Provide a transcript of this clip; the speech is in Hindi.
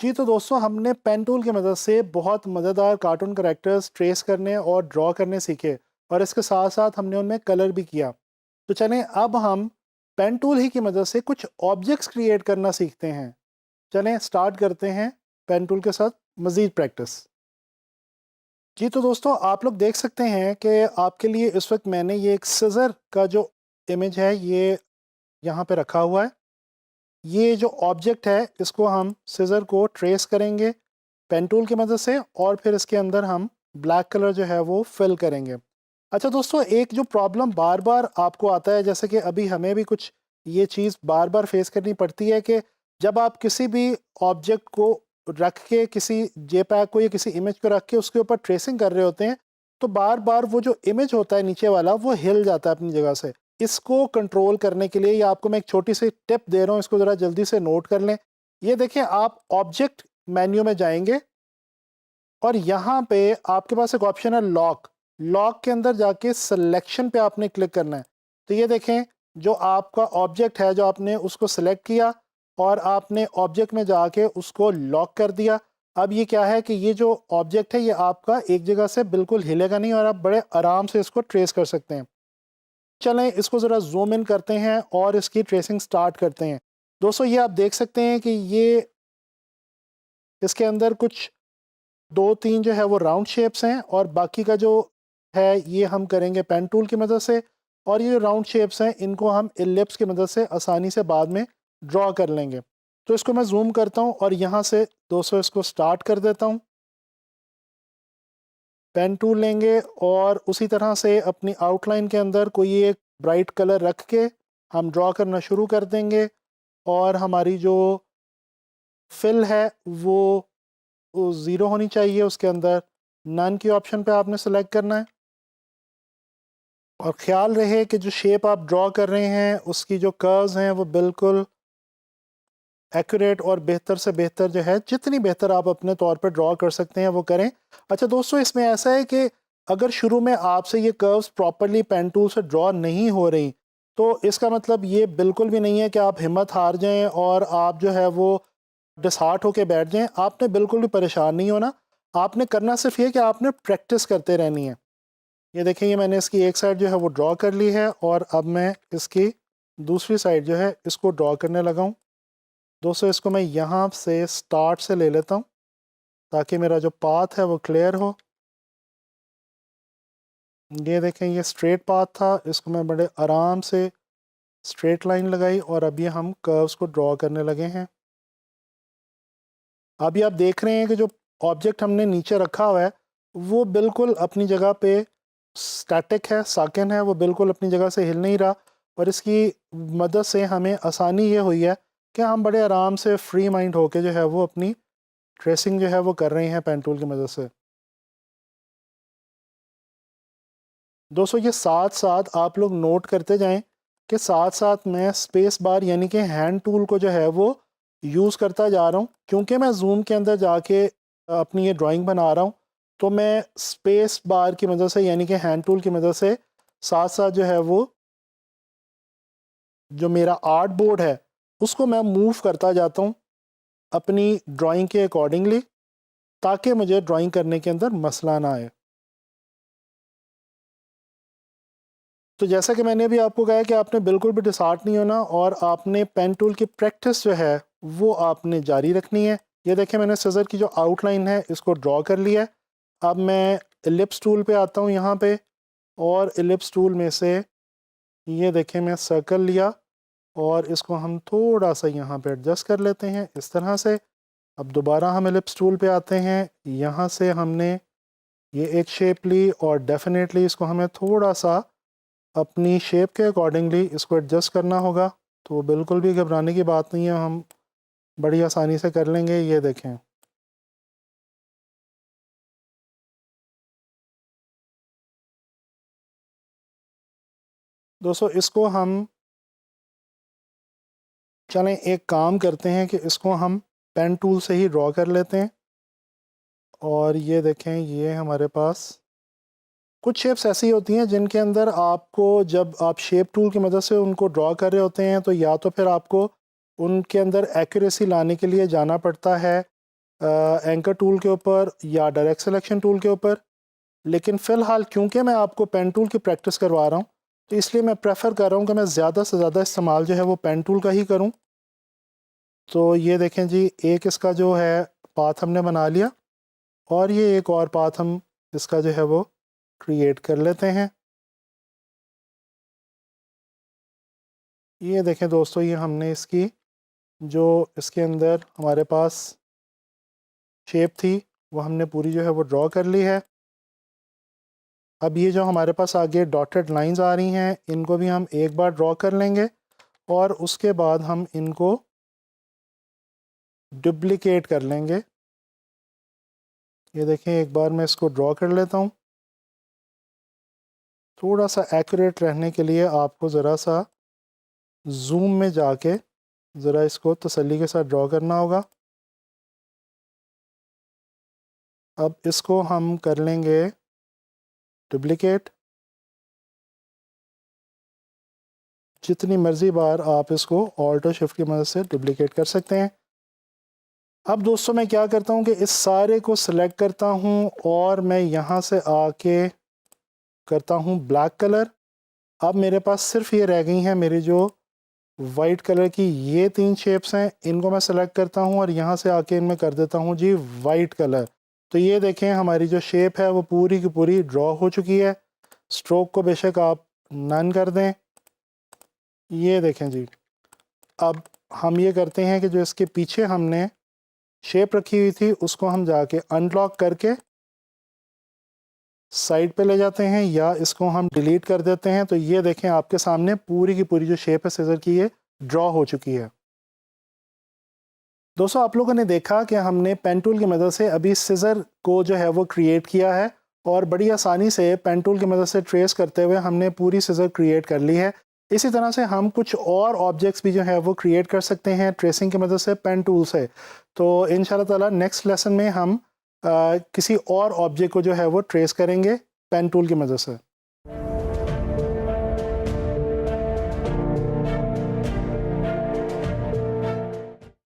जी तो दोस्तों हमने पेन टूल की मदद से बहुत मज़ेदार कार्टून कैरेक्टर्स ट्रेस करने और ड्रॉ करने सीखे और इसके साथ साथ हमने उनमें कलर भी किया। तो चलें अब हम पेन टूल ही की मदद से कुछ ऑब्जेक्ट्स क्रिएट करना सीखते हैं। चलें स्टार्ट करते हैं पेन टूल के साथ मज़ीद प्रैक्टिस। जी तो दोस्तों आप लोग देख सकते हैं कि आपके लिए इस वक्त मैंने ये एक सिज़र का जो इमेज है ये यहाँ पे रखा हुआ है। ये जो ऑब्जेक्ट है इसको हम सिज़र को ट्रेस करेंगे पेन टूल की मदद से और फिर इसके अंदर हम ब्लैक कलर जो है वो फिल करेंगे। अच्छा दोस्तों, एक जो प्रॉब्लम बार बार आपको आता है, जैसे कि अभी हमें भी कुछ ये चीज़ बार बार फेस करनी पड़ती है कि जब आप किसी भी ऑब्जेक्ट को रख के, किसी जेपैग को या किसी इमेज को रख के उसके ऊपर ट्रेसिंग कर रहे होते हैं, तो बार बार वो जो इमेज होता है नीचे वाला वो हिल जाता है अपनी जगह से। इसको कंट्रोल करने के लिए या आपको मैं एक छोटी सी टिप दे रहा हूँ, इसको ज़रा जल्दी से नोट कर लें। ये देखें, आप ऑब्जेक्ट मेन्यू में जाएंगे और यहाँ पे आपके पास एक ऑप्शन है लॉक। लॉक के अंदर जाके सिलेक्शन पे आपने क्लिक करना है। तो ये देखें, जो आपका ऑब्जेक्ट है जो आपने उसको सिलेक्ट किया और आपने ऑब्जेक्ट में जाके उसको लॉक कर दिया। अब ये क्या है कि ये जो ऑब्जेक्ट है ये आपका एक जगह से बिल्कुल हिलेगा नहीं और आप बड़े आराम से इसको ट्रेस कर सकते हैं। चलें इसको ज़रा जूम इन करते हैं और इसकी ट्रेसिंग स्टार्ट करते हैं। दोस्तों ये आप देख सकते हैं कि ये इसके अंदर कुछ 2-3 जो है वो राउंड शेप्स हैं और बाकी का जो है ये हम करेंगे पेन टूल की मदद से। और ये जो राउंड शेप्स हैं इनको हम इलिप्स की मदद से आसानी से बाद में ड्रॉ कर लेंगे। तो इसको मैं जूम करता हूँ और यहाँ से दोस्तों इसको स्टार्ट कर देता हूँ। पेन टूल लेंगे और उसी तरह से अपनी आउटलाइन के अंदर कोई एक ब्राइट कलर रख के हम ड्रॉ करना शुरू कर देंगे। और हमारी जो फिल है वो ज़ीरो होनी चाहिए, उसके अंदर नन के ऑप्शन पे आपने सेलेक्ट करना है। और ख़्याल रहे कि जो शेप आप ड्रॉ कर रहे हैं उसकी जो कर्व्स हैं वो बिल्कुल एक्यूरेट और बेहतर से बेहतर जो है, जितनी बेहतर आप अपने तौर पर ड्रॉ कर सकते हैं वो करें। अच्छा दोस्तों, इसमें ऐसा है कि अगर शुरू में आपसे ये कर्व्स प्रॉपरली पेन टूल से ड्रॉ नहीं हो रही तो इसका मतलब ये बिल्कुल भी नहीं है कि आप हिम्मत हार जाएं और आप जो है वो डिसहार्ट होके बैठ जाएं। आपने बिल्कुल भी परेशान नहीं होना। आपने करना सिर्फ ये कि आपने प्रैक्टिस करते रहनी है। ये देखें, ये मैंने इसकी एक साइड जो है वो ड्रॉ कर ली है और अब मैं इसकी दूसरी साइड जो है इसको ड्रॉ करने लगा हूँ। दोस्तों इसको मैं यहाँ से स्टार्ट से ले लेता हूँ ताकि मेरा जो पाथ है वो क्लियर हो। ये देखें, ये स्ट्रेट पाथ था, इसको मैं बड़े आराम से स्ट्रेट लाइन लगाई और अभी हम कर्व्स को ड्रॉ करने लगे हैं। अभी आप देख रहे हैं कि जो ऑब्जेक्ट हमने नीचे रखा हुआ है वो बिल्कुल अपनी जगह पे स्टैटिक है, साकिन है, वो बिल्कुल अपनी जगह से हिल नहीं रहा। और इसकी मदद से हमें आसानी ये हुई है कि हम बड़े आराम से फ्री माइंड होके जो है वो अपनी ट्रेसिंग जो है वो कर रहे हैं पेन टूल की मदद से। दोस्तों ये साथ साथ आप लोग नोट करते जाएं कि साथ साथ मैं स्पेस बार यानी कि हैंड टूल को जो है वो यूज़ करता जा रहा हूँ, क्योंकि मैं जूम के अंदर जाके अपनी ये ड्राइंग बना रहा हूँ। तो मैं स्पेस बार की मदद से यानी कि हैंड टूल की मदद से साथ साथ जो है वो जो मेरा आर्ट बोर्ड है उसको मैं मूव करता जाता हूँ अपनी ड्राइंग के अकॉर्डिंगली, ताकि मुझे ड्राइंग करने के अंदर मसला ना आए। तो जैसा कि मैंने भी आपको कहा है कि आपने बिल्कुल भी डिसहार्ट नहीं होना और आपने पेन टूल की प्रैक्टिस जो है वो आपने जारी रखनी है। ये देखें, मैंने सिज़र की जो आउटलाइन है इसको ड्रॉ कर लिया है। अब मैं एलिप्स टूल पे आता हूँ यहाँ पे और एलिप्स टूल में से ये देखें मैं सर्कल लिया और इसको हम थोड़ा सा यहाँ पे एडजस्ट कर लेते हैं इस तरह से। अब दोबारा हम एलिप्स टूल पे आते हैं, यहाँ से हमने ये एक शेप ली और डेफिनेटली इसको हमें थोड़ा सा अपनी शेप के अकॉर्डिंगली इसको एडजस्ट करना होगा। तो बिल्कुल भी घबराने की बात नहीं है, हम बड़ी आसानी से कर लेंगे। ये देखें, दोस्तों इसको हम चलें एक काम करते हैं कि इसको हम पेन टूल से ही ड्रॉ कर लेते हैं। और ये देखें, ये हमारे पास कुछ शेप्स ऐसी होती हैं जिनके अंदर आपको जब आप शेप टूल की मदद से उनको ड्रॉ कर रहे होते हैं तो या तो फिर आपको उनके अंदर एक्यूरेसी लाने के लिए जाना पड़ता है एंकर टूल के ऊपर या डायरेक्ट सिलेक्शन टूल के ऊपर। लेकिन फ़िलहाल क्योंकि मैं आपको पेन टूल की प्रैक्टिस करवा रहा हूँ, तो इसलिए मैं प्रेफर कर रहा हूँ कि मैं ज़्यादा से ज़्यादा इस्तेमाल जो है वो पेन टूल का ही करूँ। तो ये देखें जी, एक इसका जो है पाथ हमने बना लिया, और ये एक और पाथ हम इसका जो है वो क्रिएट कर लेते हैं। ये देखें दोस्तों, ये हमने इसकी जो इसके अंदर हमारे पास शेप थी वो हमने पूरी जो है वो ड्रॉ कर ली है। अब ये जो हमारे पास आगे डॉटेड लाइंस आ रही हैं, इनको भी हम एक बार ड्रॉ कर लेंगे, और उसके बाद हम इनको डुप्लिकेट कर लेंगे। ये देखें, एक बार मैं इसको ड्रॉ कर लेता हूँ। थोड़ा सा एक्यूरेट रहने के लिए आपको ज़रा सा जूम में जाके ज़रा इसको तसल्ली के साथ ड्रॉ करना होगा। अब इसको हम कर लेंगे डुप्लिकेट। जितनी मर्ज़ी बार आप इसको ऑल्ट और शिफ्ट की मदद से डुप्लिकेट कर सकते हैं। अब दोस्तों मैं क्या करता हूँ कि इस सारे को सिलेक्ट करता हूँ, और मैं यहाँ से आके करता हूँ ब्लैक कलर। अब मेरे पास सिर्फ ये रह गई हैं मेरी जो वाइट कलर की ये 3 शेप्स हैं, इनको मैं सेलेक्ट करता हूँ और यहाँ से आके इनमें कर देता हूँ जी वाइट कलर। तो ये देखें, हमारी जो शेप है वो पूरी की पूरी ड्रॉ हो चुकी है। स्ट्रोक को बेशक आप नन कर दें। ये देखें जी, अब हम ये करते हैं कि जो इसके पीछे हमने शेप रखी हुई थी उसको हम जाके अनलॉक करके साइड पे ले जाते हैं, या इसको हम डिलीट कर देते हैं। तो ये देखें, आपके सामने पूरी की पूरी जो शेप है सीज़र की, ये ड्रॉ हो चुकी है। दोस्तों आप लोगों ने देखा कि हमने पेन टूल की मदद से अभी सीज़र को जो है वो क्रिएट किया है, और बड़ी आसानी से पेन टूल की मदद से ट्रेस करते हुए हमने पूरी सीज़र क्रिएट कर ली है। इसी तरह से हम कुछ और ऑब्जेक्ट्स भी जो है वो क्रिएट कर सकते हैं ट्रेसिंग की मदद से, पेन टूल से। तो इंशाल्लाह ताला नेक्स्ट लेसन में हम किसी और ऑब्जेक्ट को जो है वो ट्रेस करेंगे पेन टूल की मदद से।